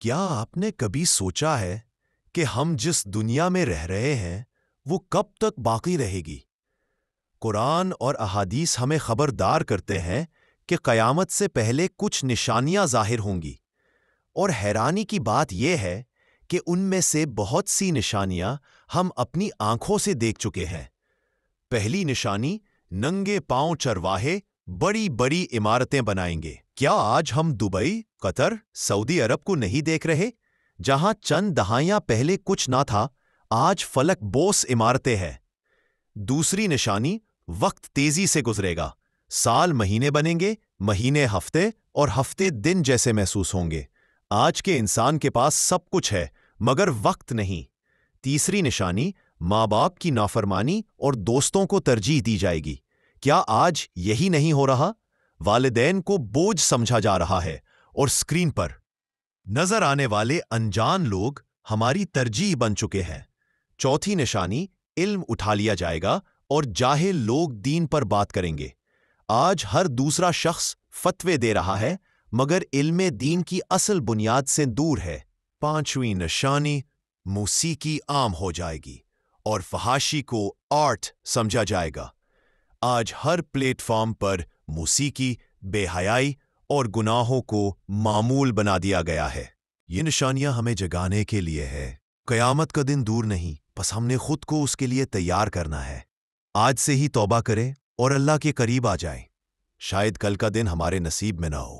کیا آپ نے کبھی سوچا ہے کہ ہم جس دنیا میں رہ رہے ہیں وہ کب تک باقی رہے گی؟ قرآن اور احادیث ہمیں خبردار کرتے ہیں کہ قیامت سے پہلے کچھ نشانیاں ظاہر ہوں گی، اور حیرانی کی بات یہ ہے کہ ان میں سے بہت سی نشانیاں ہم اپنی آنکھوں سے دیکھ چکے ہیں۔ پہلی نشانی، ننگے پاؤں چرواہے بڑی بڑی عمارتیں بنائیں گے۔ کیا آج ہم دبئی، قطر، سعودی عرب کو نہیں دیکھ رہے؟ جہاں چند دہائیاں پہلے کچھ نہ تھا، آج فلک بوس عمارتیں ہیں۔ دوسری نشانی، وقت تیزی سے گزرے گا۔ سال مہینے بنیں گے، مہینے ہفتے، اور ہفتے دن جیسے محسوس ہوں گے۔ آج کے انسان کے پاس سب کچھ ہے مگر وقت نہیں۔ تیسری نشانی، ماں باپ کی نافرمانی اور دوستوں کو ترجیح دی جائے گی۔ کیا آج یہی نہیں ہو رہا؟ والدین کو بوجھ سمجھا جا رہا ہے، اور اسکرین پر نظر آنے والے انجان لوگ ہماری ترجیح بن چکے ہیں۔ چوتھی نشانی، علم اٹھا لیا جائے گا اور جاہل لوگ دین پر بات کریں گے۔ آج ہر دوسرا شخص فتوے دے رہا ہے مگر علم دین کی اصل بنیاد سے دور ہے۔ پانچویں نشانی، موسیقی عام ہو جائے گی اور فحاشی کو آرٹ سمجھا جائے گا۔ آج ہر پلیٹ فارم پر موسیقی، بے حیائی اور گناہوں کو معمول بنا دیا گیا ہے۔ یہ نشانیاں ہمیں جگانے کے لیے ہے۔ قیامت کا دن دور نہیں، بس ہم نے خود کو اس کے لیے تیار کرنا ہے۔ آج سے ہی توبہ کریں اور اللہ کے قریب آ جائیں۔ شاید کل کا دن ہمارے نصیب میں نہ ہو۔